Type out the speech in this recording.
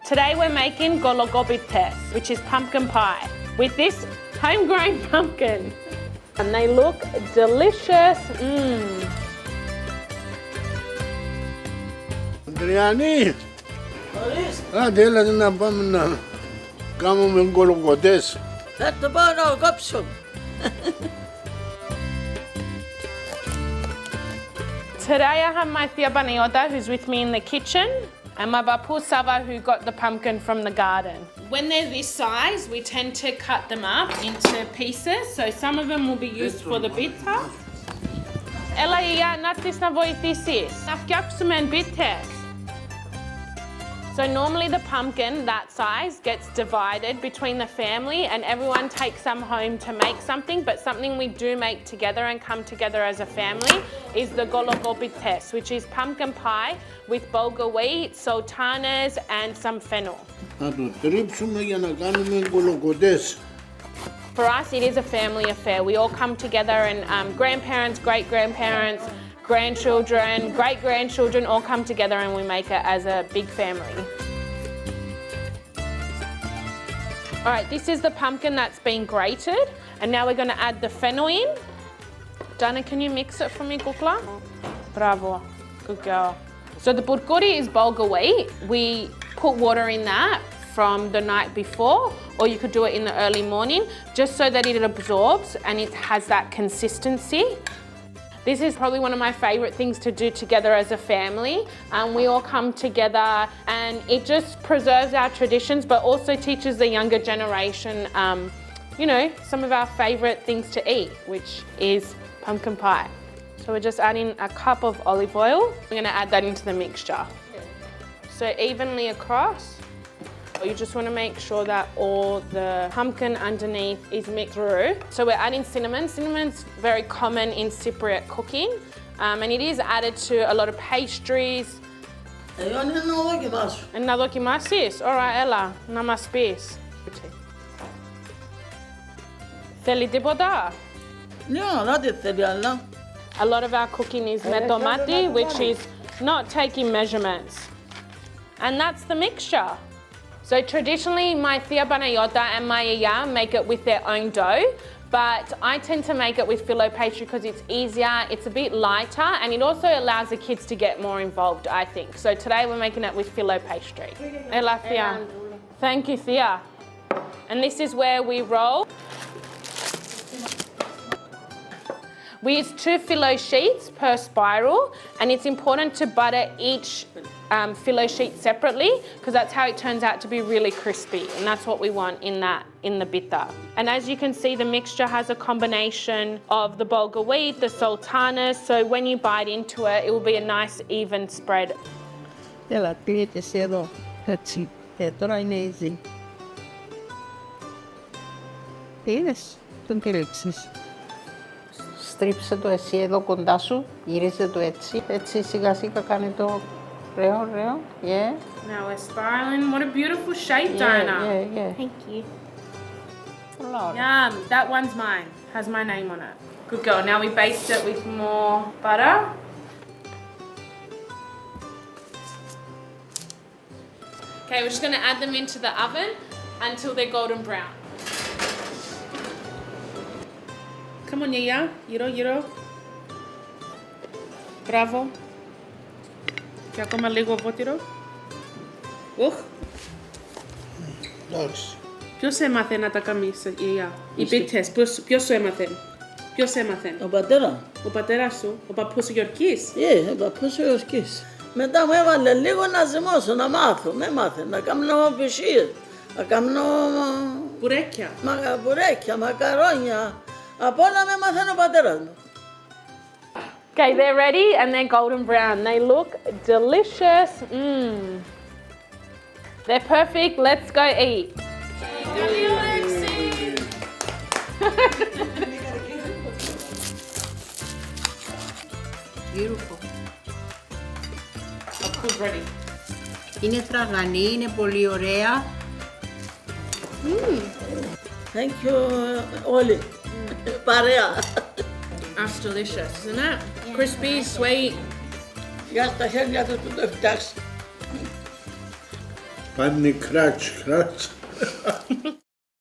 Today we're making kolokopites, which is pumpkin pie, with this homegrown pumpkin. And they look delicious. Andriani, dela na πάμε να κάνουμε κολοκοτές. Θα το πάω να κόψω. Today I have my Fillo Pastry who's with me in the kitchen and my Pappou Savva who got the pumpkin from the garden. When they're this size, we tend to cut them up into pieces. So some of them will be used for the pita. Έλα γιαγιά, να έρθεις να βοηθήσεις. Να φτιάξουμε πίτες. So normally the pumpkin, that size, gets divided between the family and everyone takes some home to make something, but something we do make together and come together as a family is the kolokopites, which is pumpkin pie with bulgur wheat, sultanas and some fennel. Να το τρίψουμε για να κάνουμε κολοκοτές. For us, it is a family affair. We all come together and grandparents, great-grandparents, grandchildren, great-grandchildren all come together and we make it as a big family. All right, this is the pumpkin that's been grated and now we're going to add the fennel in. Dana, can you mix it for me, Kukla? Bravo, good girl. So the burguri is bulgur wheat. We put water in that from the night before, or you could do it in the early morning, just so that it absorbs and it has that consistency. This is probably one of my favorite things to do together as a family. We all come together and it just preserves our traditions, but also teaches the younger generation, you know, some of our favorite things to eat, which is pumpkin pie. So we're just adding a cup of olive oil. We're gonna add that into the mixture. So evenly across. You just want to make sure that all the pumpkin underneath is mixed through. So we're adding cinnamon. Cinnamon's very common in Cypriot cooking and it is added to a lot of pastries. And να δοκιμάσεις. Ωραία, έλα, να μας πεις. Θέλει τίποτα? Ναι, δεν θέλει άλλα. A lot of our cooking is με τομάτι, which is not taking measurements. And that's the mixture. So traditionally, my Fillo Pastry and my yaya make it with their own dough, but I tend to make it with Fillo Pastry because it's easier, it's a bit lighter, and it also allows the kids to get more involved, I think. So today we're making it with Fillo Pastry. Ela, Thea. Thank you, Thea. And this is where we roll. We use 2 Fillo sheets per spiral, and it's important to butter each Fillo sheet separately because that's how it turns out to be really crispy, and that's what we want in the pita. And as you can see, the mixture has a combination of the bulgur wheat, the sultanas, so when you bite into it, it will be a nice even spread. Έλα, κλείεται εσύ εδώ. Έτσι. Τώρα είναι easy. Τι είδες? Τον τυλίξεις. Στρίψε το εσύ εδώ κοντά σου, γύρισε το έτσι. Έτσι σιγά σιγά κάνει το ρέο, ρέο. Yeah. Now we're spiraling. What a beautiful shape, Diana. Yeah. Thank you. Yum. That one's mine. Has my name on it. Good girl. Now we baste it with more butter. Okay, we're just going to add them into the oven until they're golden brown. Come on, Yaya. Giro. Bravo. Και ακόμα λίγο βότυρο. Εντάξει. Ποιος έμαθε να τα κάνεις, Γιαγιά? Οι πίτες, ποιος σου έμαθε? Ποιος έμαθε? Ο πατέρα. Ο πατέρας σου, ο παππούς Γιορκής? Ο παππούς Γιορκής. Μετά μου έβαλε λίγο να ζυμώσω, να μάθω. Με μάθε, να κάνω πισίες, να κάνω Μπουρέκια. Μπουρέκια, μακαρόνια. Από όλα με μάθανε ο πατέρας μου. Okay, they're ready and they're golden brown. They look delicious. They're perfect. Let's go eat. Beautiful. Pappou's ready. Είναι τραγανή, είναι πολύ ωραία. Thank you όλοι. Παρέα. That's delicious, isn't it? Crispy, sweet. Για στα χέρια του που το φτιάξει. Πάνι κράτς.